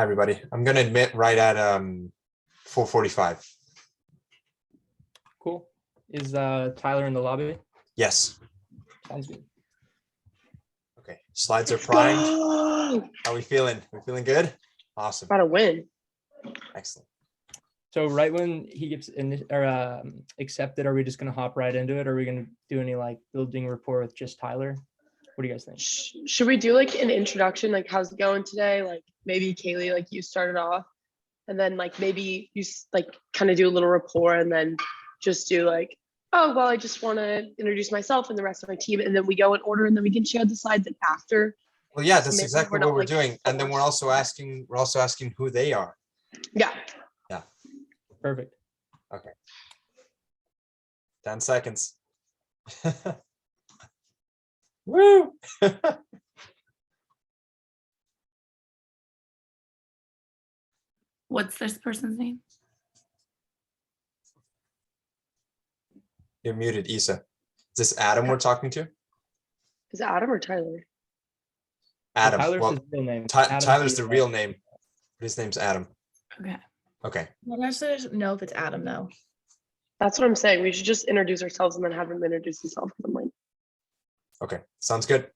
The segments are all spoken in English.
Hi, everybody. I'm going to admit right at 4:45. Cool. Is Tyler in the lobby? Yes. Sounds good. Okay. Slides are primed. How are we feeling? We feeling good? Awesome. About to win. Excellent. So right when he gets in or accepted, are we just going to hop right into it? Or are we going to do any like building rapport with just Tyler? What do you guys think? Should we do like an introduction? Like, how's it going today? Like maybe Kaylee, like you started off, and then like maybe you like kind of do a little rapport, and then just do like, oh, well, I just want to introduce myself and the rest of my team, and then we go in order, and then we can share the slides after. Well, yeah, So that's maybe exactly we're what not, we're like, doing. And then we're also asking who they are. Yeah. Yeah. Perfect. Okay. 10 seconds. Woo! What's this person's name? You're muted, Isa. Is this Adam we're talking to? Is it Adam or Tyler? Adam. Tyler's Well, his real name. Tyler's the real name. His name's Adam. Okay. Okay. I'm not sure know if it's Adam though. That's what I'm saying. We should just introduce ourselves and then have him introduce himself. I'm like, Okay. Sounds good.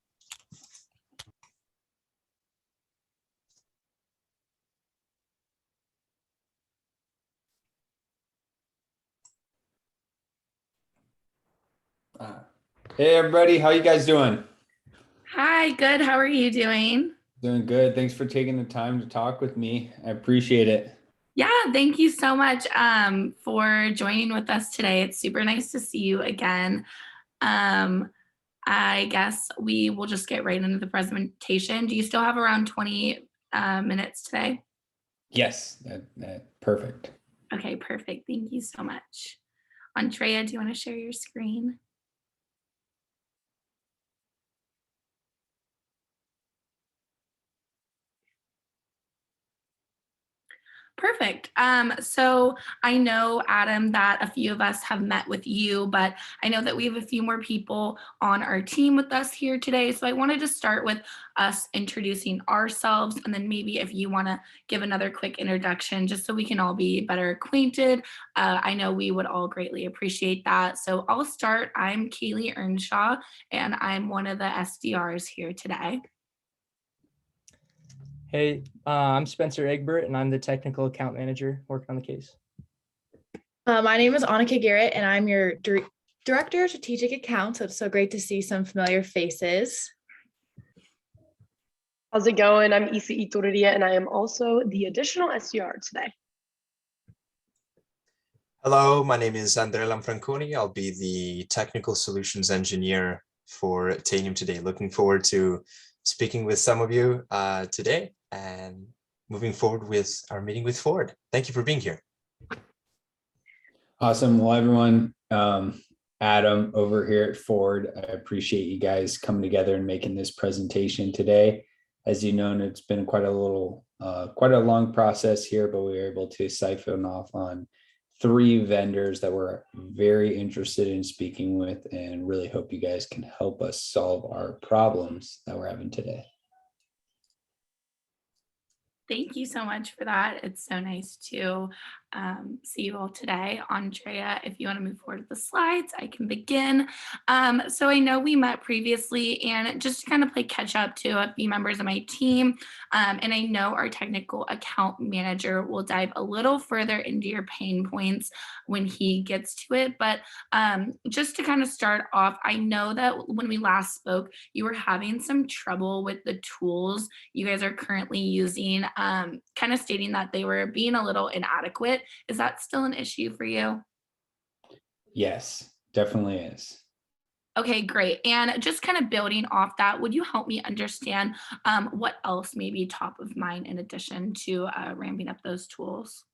Hey everybody, how you guys doing? Hi, good. How are you doing? Doing good. Thanks for taking the time to talk with me. I appreciate it. Yeah, thank you so much for joining with us today. It's super nice to see you again. I guess we will just get right into the presentation. Do you still have around 20 minutes today? Yes, perfect. Okay, perfect. Thank you so much. Andrea, do you want to share your screen? Perfect. So I know, Adam, that a few of us have met with you, but I know that we have a few more people on our team with us here today. So I wanted to start with us introducing ourselves, and then maybe if you want to give another quick introduction, just so we can all be better acquainted. I know we would all greatly appreciate that. So I'll start. I'm Kaylee Earnshaw, and I'm one of the SDRs here today. Hey, I'm Spencer Egbert, and I'm the technical account manager working on the case. My name is Annika Garrett, and I'm your Director of Strategic Accounts. So it's so great to see some familiar faces. how's it going? I'm Isa Ituriria, and I am also the additional SDR today. Hello, my name is Andrea Lamfranconi. I'll be the technical solutions engineer for Tanium today. Looking forward to speaking with some of you today and moving forward with our meeting with Ford. Thank you for being here. Awesome. Well, everyone, Adam over here at Ford, I appreciate you guys coming together and making this presentation today. As you know, it's been quite a long process here, but we were able to siphon off on 3 vendors that we're very interested in speaking with, and really hope you guys can help us solve our problems that we're having today. Thank you so much for that. It's so nice to see you all today. Andrea, if you want to move forward with the slides, I can begin. So I know we met previously, and just to kind of play catch up to a few members of my team, and I know our technical account manager will dive a little further into your pain points when he gets to it. But just to kind of start off, I know that when we last spoke, you were having some trouble with the tools you guys are currently using, kind of stating that they were being a little inadequate. Is that still an issue for you? Yes, definitely is. Okay, great. And just kind of building off that, would you help me understand what else may be top of mind in addition to ramping up those tools?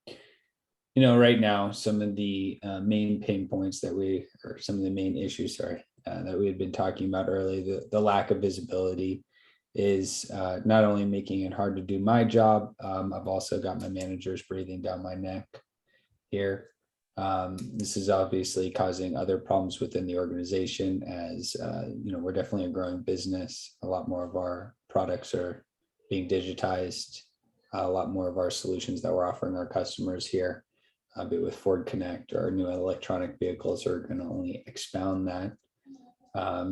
You know, right now, some of the main pain points or some of the main issues, that we had been talking about earlier, the lack of visibility is not only making it hard to do my job, I've also got my managers breathing down my neck here. This is obviously causing other problems within the organization as, we're definitely a growing business. A lot more of our products are being digitized. a lot more of our solutions that we're offering our customers here, be it with Ford Connect or our new electronic vehicles, are going to only expound that.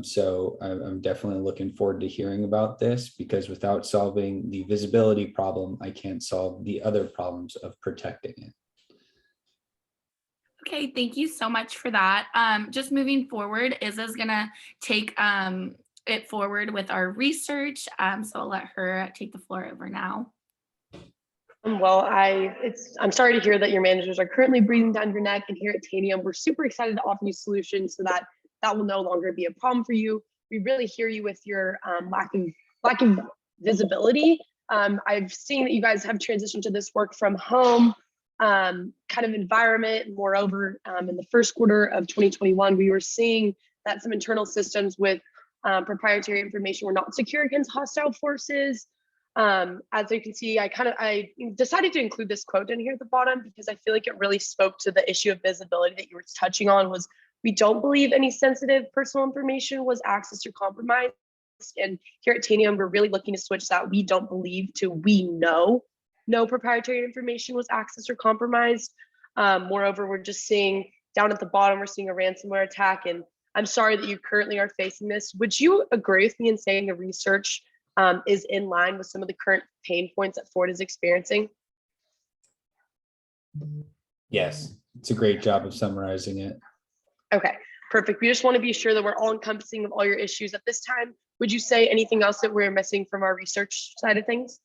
So I'm definitely looking forward to hearing about this, because without solving the visibility problem, I can't solve the other problems of protecting it. Okay, thank you so much for that. Just moving forward, Izza's gonna take it forward with our research. So I'll let her take the floor over now. Well, I'm sorry to hear that your managers are currently breathing down your neck. And here at Tanium, we're super excited to offer you solutions so that that will no longer be a problem for you. We really hear you with your lack of visibility. I've seen that you guys have transitioned to this work from home kind of environment. Moreover, in the first quarter of 2021, we were seeing that some internal systems with proprietary information were not secure against hostile forces. As you can see, I decided to include this quote in here at the bottom because I feel like it really spoke to the issue of visibility that you were touching on. Was, we don't believe any sensitive personal information was accessed or compromised. And here at Tanium, we're really looking to switch that we don't believe to we know no proprietary information was accessed or compromised. Moreover, we're just seeing down at the bottom, we're seeing a ransomware attack. And I'm sorry that you currently are facing this. Would you agree with me in saying the research is in line with some of the current pain points that Ford is experiencing? Yes, it's a great job of summarizing it. Okay, perfect. We just want to be sure that we're all encompassing of all your issues at this time. Would you say anything else that we're missing from our research side of things?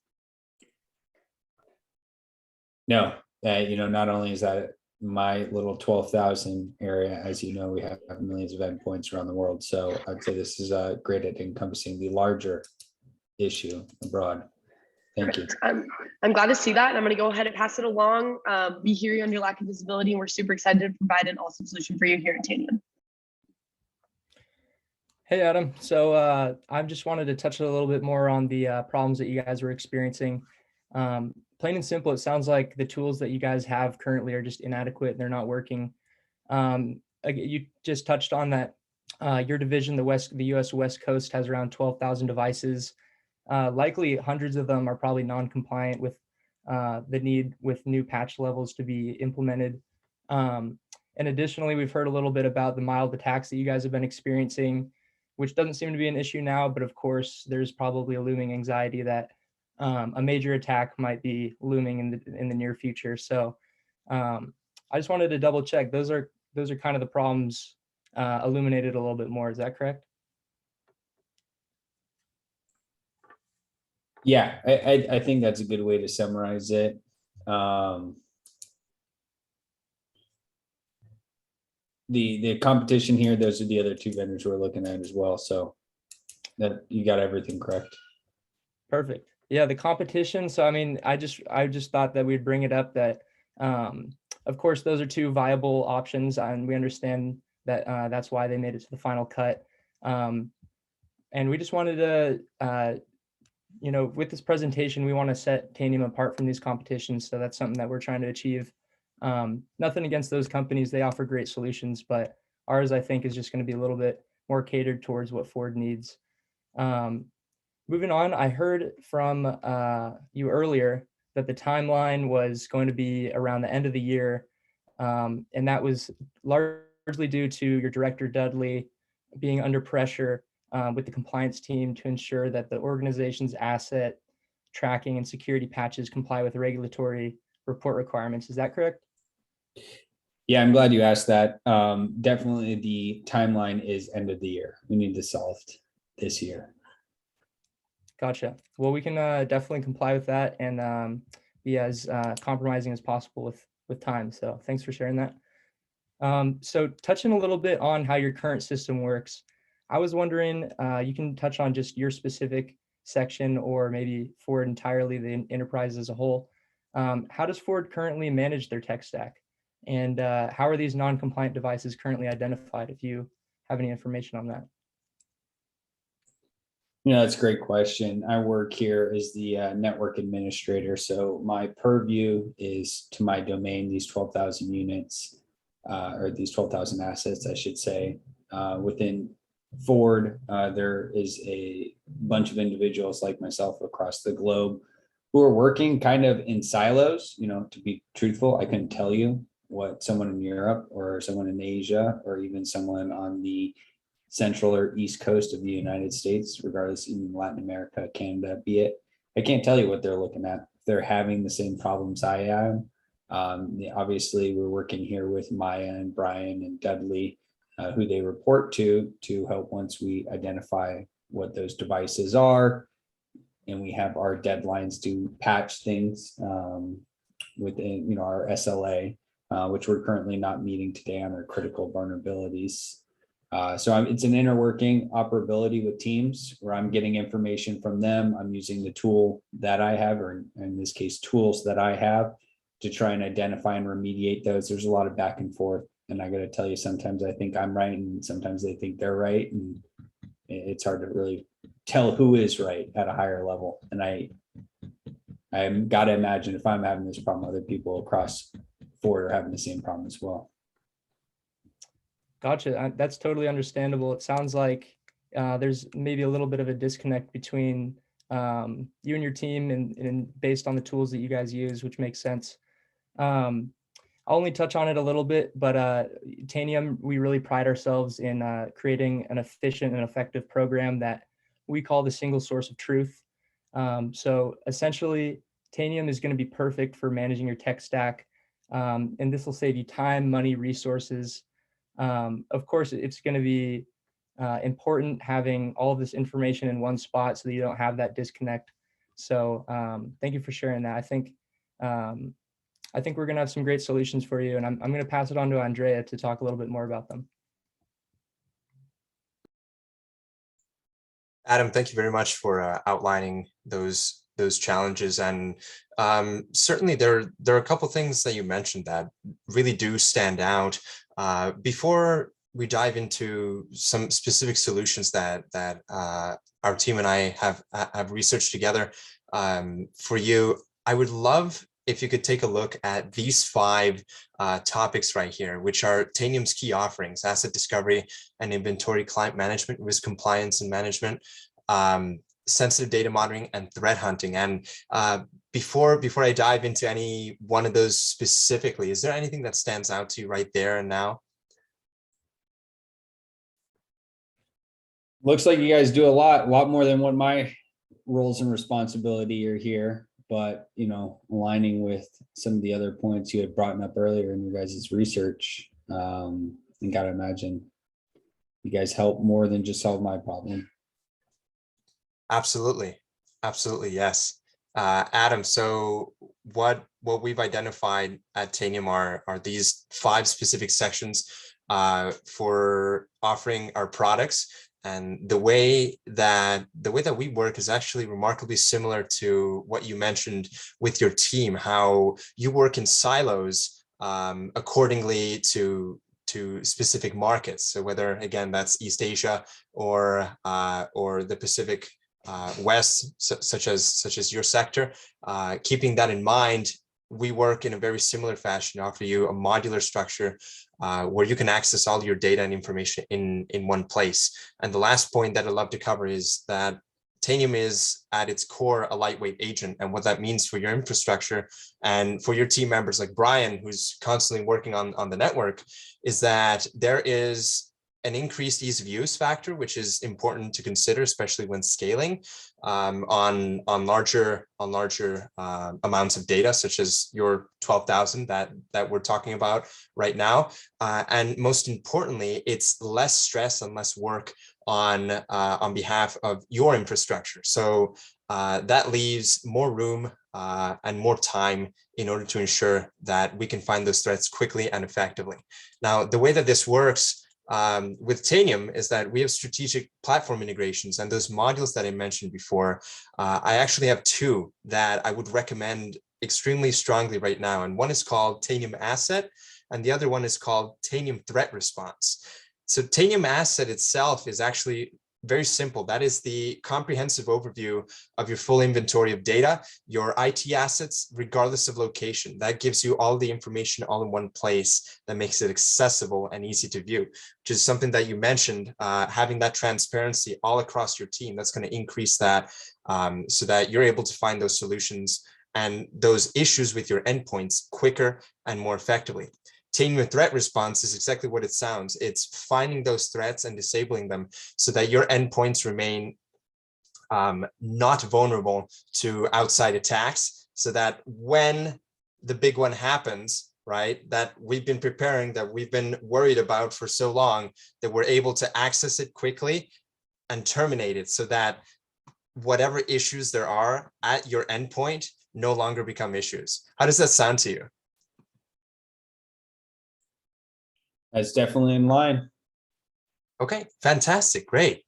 No, not only is that my little 12,000 area, as you know, we have millions of endpoints around the world. So I'd say this is great at encompassing the larger issue abroad. Thank you. I'm glad to see that. And I'm going to go ahead and pass it along. We hear you on your lack of visibility, and we're super excited to provide an awesome solution for you here at Tanium. Hey, Adam. So I just wanted to touch a little bit more on the problems that you guys were experiencing. Plain and simple, it sounds like the tools that you guys have currently are just inadequate and they're not working. You just touched on that your division, the US West Coast, has around 12,000 devices. Likely hundreds of them are probably non-compliant with the need with new patch levels to be implemented. And additionally, we've heard a little bit about the mild attacks that you guys have been experiencing, which doesn't seem to be an issue now, but of course, there's probably a looming anxiety that a major attack might be looming in the near future. So I just wanted to double check. Those are kind of the problems illuminated a little bit more. Is that correct? Yeah, I think that's a good way to summarize it. The competition here, those are the other two vendors we're looking at as well. So that you got everything correct. Perfect. Yeah, the competition. So I mean, I just thought that we'd bring it up that of course those are two viable options, and we understand that that's why they made it to the final cut. And we just wanted to with this presentation, we want to set Tanium apart from these competitions. So that's something that we're trying to achieve. Nothing against those companies. They offer great solutions, but ours, I think, is just going to be a little bit more catered towards what Ford needs. Moving on, I heard from you earlier that the timeline was going to be around the end of the year. And that was largely due to your director, Dudley, being under pressure with the compliance team to ensure that the organization's asset tracking and security patches comply with regulatory report requirements. Is that correct? Yeah, I'm glad you asked that. Definitely the timeline is end of the year. We need this solved this year. Gotcha. Well, we can definitely comply with that and be as compromising as possible with time. So thanks for sharing that. So touching a little bit on how your current system works, I was wondering, you can touch on just your specific section or maybe Ford entirely, the enterprise as a whole. How does Ford currently manage their tech stack? And how are these non-compliant devices currently identified, if you have any information on that? That's a great question. I work here as the network administrator. So my purview is to my domain, these 12,000 units, or these 12,000 assets, I should say. Within Ford, there is a bunch of individuals like myself across the globe who are working kind of in silos. To be truthful, I couldn't tell you what someone in Europe or someone in Asia or even someone on the central or east coast of the United States, regardless, in Latin America, Canada, be it, I can't tell you what they're looking at. If they're having the same problems I am. Obviously, we're working here with Maya and Brian and Dudley, who they report to help once we identify what those devices are. And we have our deadlines to patch things within our SLA, which we're currently not meeting today on our critical vulnerabilities. It's an interworking operability with teams where I'm getting information from them. I'm using the tool that I have, or in this case, tools that I have, to try and identify and remediate those. There's a lot of back and forth. And I got to tell you, sometimes I think I'm right and sometimes they think they're right. And it's hard to really tell who is right at a higher level. And I'm got to imagine if I'm having this problem, other people across Ford are having the same problem as well. Gotcha. That's totally understandable. It sounds like there's maybe a little bit of a disconnect between you and your team and based on the tools that you guys use, which makes sense. I'll only touch on it a little bit, but Tanium, we really pride ourselves in creating an efficient and effective program that we call the single source of truth. So essentially, Tanium is going to be perfect for managing your tech stack, and this will save you time, money, resources. Of course, it's going to be important having all of this information in one spot so that you don't have that disconnect. So thank you for sharing that. I think we're going to have some great solutions for you, and I'm going to pass it on to Andrea to talk a little bit more about them. Adam, thank you very much for outlining those challenges. And certainly there are a couple things that you mentioned that really do stand out. Before we dive into some specific solutions that our team and I have researched together for you, I would love if you could take a look at these 5 topics right here, which are Tanium's key offerings: asset discovery and inventory, client management, risk compliance and management, sensitive data monitoring, and threat hunting. And before I dive into any one of those specifically, is there anything that stands out to you right there and now? Looks like you guys do a lot more than what my roles and responsibility are here. But, aligning with some of the other points you had brought up earlier in your guys' research, and gotta imagine you guys help more than just solve my problem. Absolutely. Absolutely. Yes. Adam, so what we've identified at Tanium are these 5 specific sections for offering our products. And the way that we work is actually remarkably similar to what you mentioned with your team, how you work in silos accordingly to specific markets. So whether, again, that's East Asia or the Pacific West, such as your sector, keeping that in mind, we work in a very similar fashion, offer you a modular structure where you can access all your data and information in one place. And the last point that I'd love to cover is that Tanium is at its core a lightweight agent, and what that means for your infrastructure and for your team members like Brian, who's constantly working on the network, is that there is an increased ease of use factor, which is important to consider, especially when scaling on larger amounts of data, such as your 12,000 that we're talking about right now. And most importantly, it's less stress and less work on behalf of your infrastructure. So that leaves more room and more time in order to ensure that we can find those threats quickly and effectively. Now, the way that this works with Tanium is that we have strategic platform integrations, and those modules that I mentioned before, I actually have 2 that I would recommend extremely strongly right now. And one is called Tanium Asset, and the other one is called Tanium Threat Response. So Tanium Asset itself is actually very simple. That is the comprehensive overview of your full inventory of data, your IT assets, regardless of location. That gives you all the information all in one place that makes it accessible and easy to view, which is something that you mentioned, having that transparency all across your team. That's going to increase that so that you're able to find those solutions and those issues with your endpoints quicker and more effectively. Tanium threat response is exactly what it sounds. It's finding those threats and disabling them so that your endpoints remain not vulnerable to outside attacks, so that when the big one happens, right, that we've been preparing, that we've been worried about for so long, that we're able to access it quickly and terminate it, so that whatever issues there are at your endpoint no longer become issues. How does that sound to you? That's definitely in line. Okay, fantastic, great.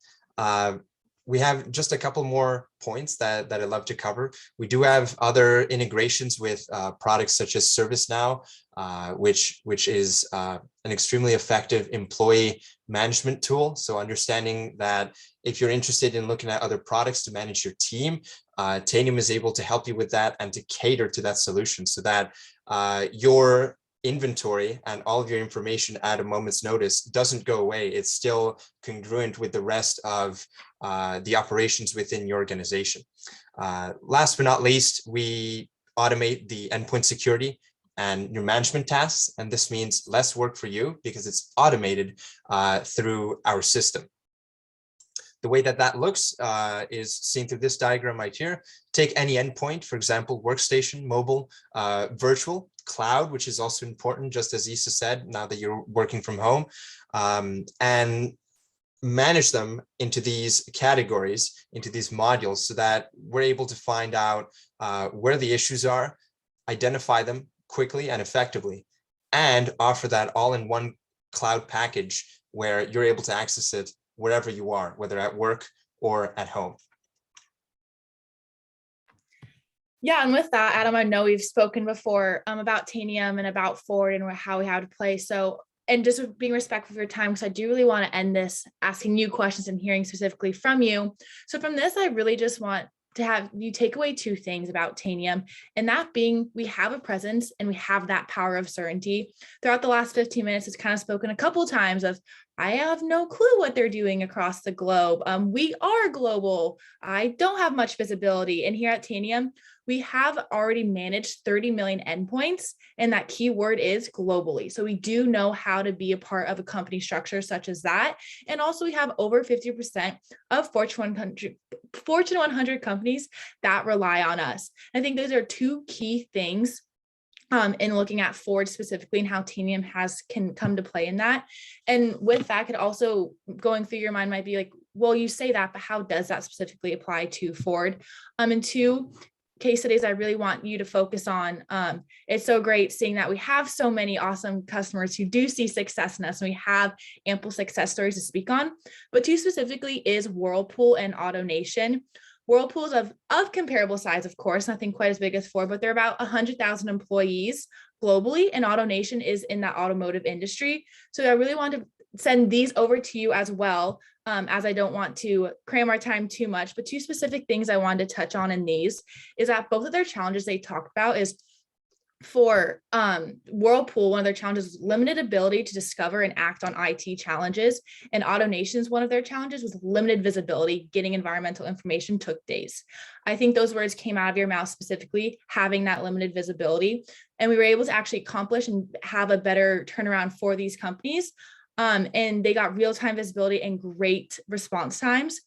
We have just a couple more points that I'd love to cover. We do have other integrations with products such as ServiceNow, which is an extremely effective employee management tool. So understanding that if you're interested in looking at other products to manage your team, Tanium is able to help you with that and to cater to that solution so that your inventory and all of your information at a moment's notice doesn't go away. It's still congruent with the rest of the operations within your organization. Last but not least, we automate the endpoint security and your management tasks. And this means less work for you because it's automated through our system. The way that that looks is seen through this diagram right here. Take any endpoint, for example, workstation, mobile, virtual, cloud, which is also important, just as Isa said, now that you're working from home, and manage them into these categories, into these modules, so that we're able to find out where the issues are, identify them quickly and effectively, and offer that all in one cloud package where you're able to access it wherever you are, whether at work or at home. Yeah, and with that, Adam, I know we've spoken before about Tanium and about Ford and how we have to play. So, and just being respectful of your time, because I do really want to end this asking you questions and hearing specifically from you. So from this, I really just want to have you take away two things about Tanium, and that being we have a presence and we have that power of certainty. Throughout the last 15 minutes, it's kind of spoken a couple of times of, I have no clue what they're doing across the globe. We are global. I don't have much visibility. And here at Tanium, we have already managed 30 million endpoints, and that key word is globally. So we do know how to be a part of a company structure such as that. And also we have over 50% of Fortune 100 companies that rely on us. I think those are two key things in looking at Ford specifically and how Tanium can come to play in that. And with that, could also going through your mind might be like, well, you say that, but how does that specifically apply to Ford? And two case studies I really want you to focus on. It's so great seeing that we have so many awesome customers who do see success in us, and we have ample success stories to speak on. But two specifically is Whirlpool and AutoNation. Whirlpool's of comparable size, of course, nothing quite as big as Ford, but they're about 100,000 employees globally, and AutoNation is in that automotive industry. So I really want to send these over to you as well, as I don't want to cram our time too much. But two specific things I wanted to touch on in these is that both of their challenges they talked about is for Whirlpool, one of their challenges was limited ability to discover and act on IT challenges. And AutoNation's one of their challenges was limited visibility. Getting environmental information took days. I think those words came out of your mouth specifically, having that limited visibility. And we were able to actually accomplish and have a better turnaround for these companies. And they got real-time visibility and great response times.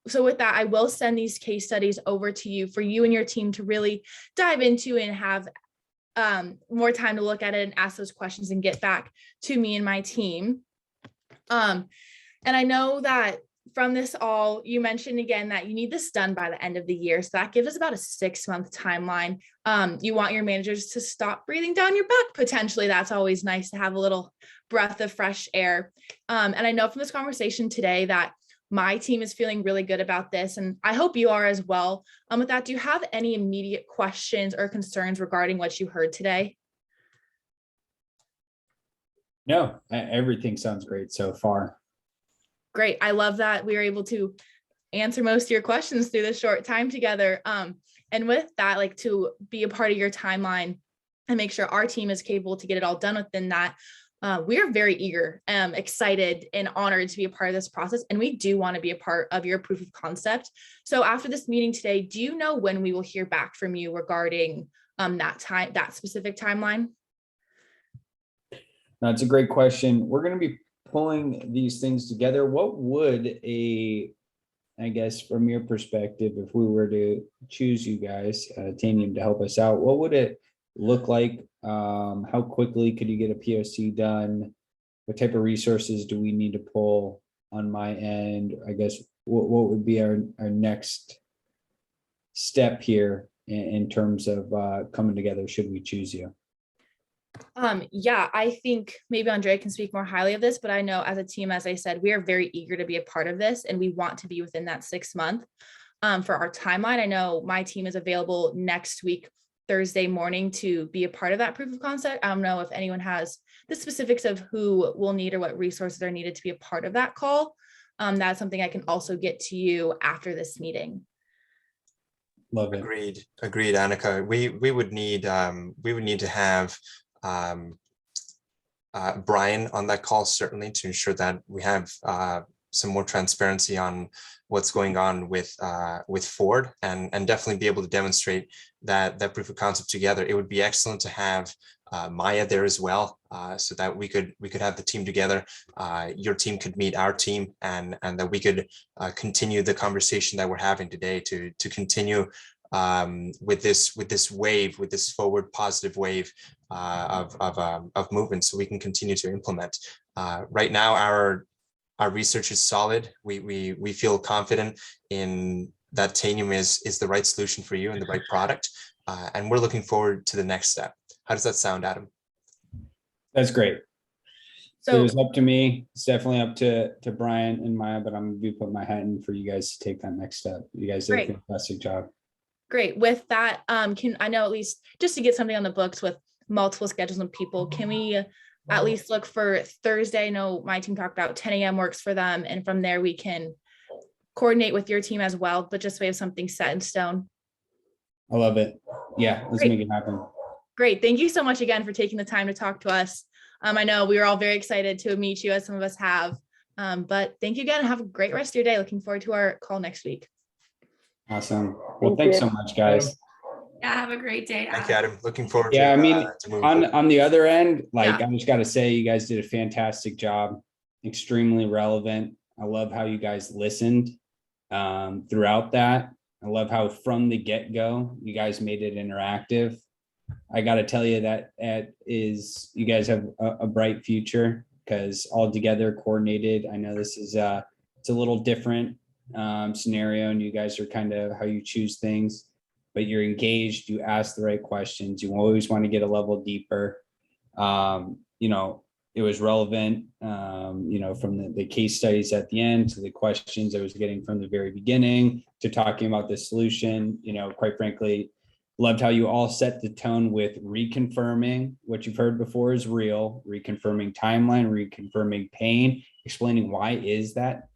So with that, I will send these case studies over to you for you and your team to really dive into and have more time to look at it and ask those questions and get back to me and my team. And I know that from this all, you mentioned again that you need this done by the end of the year. So that gives us about a 6-month timeline. You want your managers to stop breathing down your back, potentially. That's always nice to have a little breath of fresh air. And I know from this conversation today that my team is feeling really good about this, and I hope you are as well. With that, do you have any immediate questions or concerns regarding what you heard today? No, everything sounds great so far. Great. I love that we were able to answer most of your questions through this short time together. And with that, like to be a part of your timeline and make sure our team is capable to get it all done within that. We are very eager, excited, and honored to be a part of this process. And we do want to be a part of your proof of concept. So after this meeting today, do you know when we will hear back from you regarding that specific timeline? That's a great question. We're going to be pulling these things together. What would I guess from your perspective, if we were to choose you guys, Tanium, to help us out, what would it look like? How quickly could you get a POC done? What type of resources do we need to pull on my end? I guess what would be our next step here in terms of coming together should we choose you? Yeah, I think maybe Andrea can speak more highly of this, but I know as a team, as I said, we are very eager to be a part of this, and we want to be within that 6 month. For our timeline, I know my team is available next week, Thursday morning, to be a part of that proof of concept. I don't know if anyone has the specifics of who will need or what resources are needed to be a part of that call. That's something I can also get to you after this meeting. Love it. Agreed, Annika. We would need to have Brian on that call, certainly, to ensure that we have some more transparency on what's going on with Ford, and definitely be able to demonstrate that proof of concept together. It would be excellent to have Maya there as well, so that we could have the team together. Your team could meet our team, and that we could continue the conversation that we're having today to continue with this wave, with this forward positive wave of movement, so we can continue to implement. Right now, our research is solid. We feel confident in that Tanium is the right solution for you and the right product, and we're looking forward to the next step. How does that sound, Adam? That's great. So it was up to me. It's definitely up to Brian and Maya, but I'm gonna be putting my hat in for you guys to take that next step. You guys did a fantastic job. Great. With that, can I know at least just to get something on the books with multiple schedules and people, can we at least look for Thursday? I know my team talked about 10 a.m. works for them, and from there we can coordinate with your team as well, but just so we have something set in stone. I love it. Yeah, let's make it happen. Great. Thank you so much again for taking the time to talk to us. I know we were all very excited to meet you, as some of us have, but thank you again, and have a great rest of your day. Looking forward to our call next week. Awesome. Well, thanks so much, guys. Yeah, have a great day. Thank you, Adam. Looking forward Yeah, to, I mean, to moving on the other end, like, Yeah. I just got to say, you guys did a fantastic job. Extremely relevant. I love how you guys listened throughout that. I love how from the get-go, you guys made it interactive. I got to tell you that you guys have a bright future, because all together, coordinated. I know this is it's a little different scenario, and you guys are kind of how you choose things, but you're engaged, you ask the right questions, you always want to get a level deeper. It was relevant, from the case studies at the end to the questions I was getting from the very beginning to talking about the solution. Quite frankly, loved how you all set the tone with reconfirming what you've heard before is real, reconfirming timeline, reconfirming pain, explaining why is that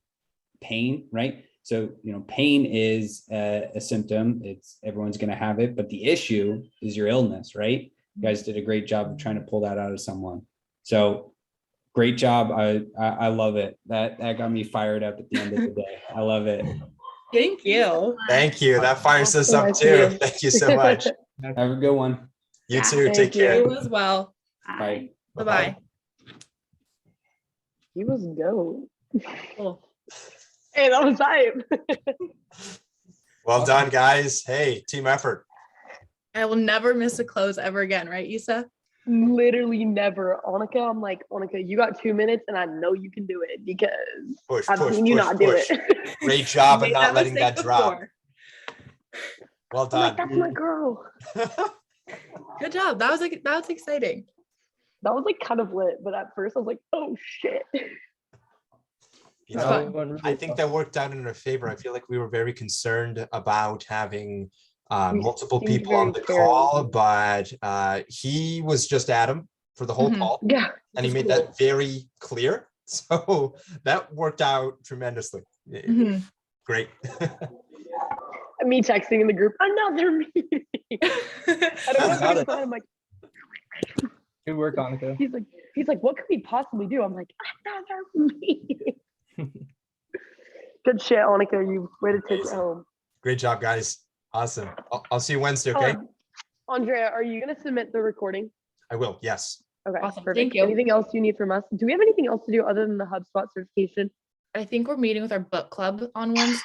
pain, right? So, pain is a symptom. Everyone's going to have it, but the issue is your illness, right? You guys did a great job of trying to pull that out of someone. So great job. I love it. That got me fired up at the end of the day. I love it. Thank you. Thank you. That fires us up too. Thank you so much. Have a good one. You Yeah, too. thank Take care. You as well. Bye. Bye-bye. He was goat. Cool. Hey, that was hype. Well done, guys. Hey, team effort. I will never miss a close ever again, right, Issa? Literally never. Annika, I'm like, Annika, you got 2 minutes, and I know you can do it because I've seen you not do it. Great job Made of not letting mistake that drop. before. Well I'm like, done. that's my girl. Good job. That was exciting. That was like kind of lit, but at first I was like, oh shit. You It's know, fun. I think that worked out in our favor. I feel like we were very concerned about having We multiple seemed people on the very caring. call, but he was just Adam for the whole Mhm. call, Yeah. and he Which made is that very clear. So that worked out tremendously. Mhm. Great. Me texting in the group, another meeting. I don't know Got what's it. going on. I'm like, Good work, Annika. he's like, what could we possibly do? I'm like, another meeting. Good shit, Annika. You way to take it home. Great job, guys. Awesome. I'll see you Wednesday, okay? Andrea, are you gonna submit the recording? I will, yes. Okay, Awesome. perfect. Thank you. Anything else you need from us? Do we have anything else to do other than the HubSpot certification? I think we're meeting with our book club on Wednesday.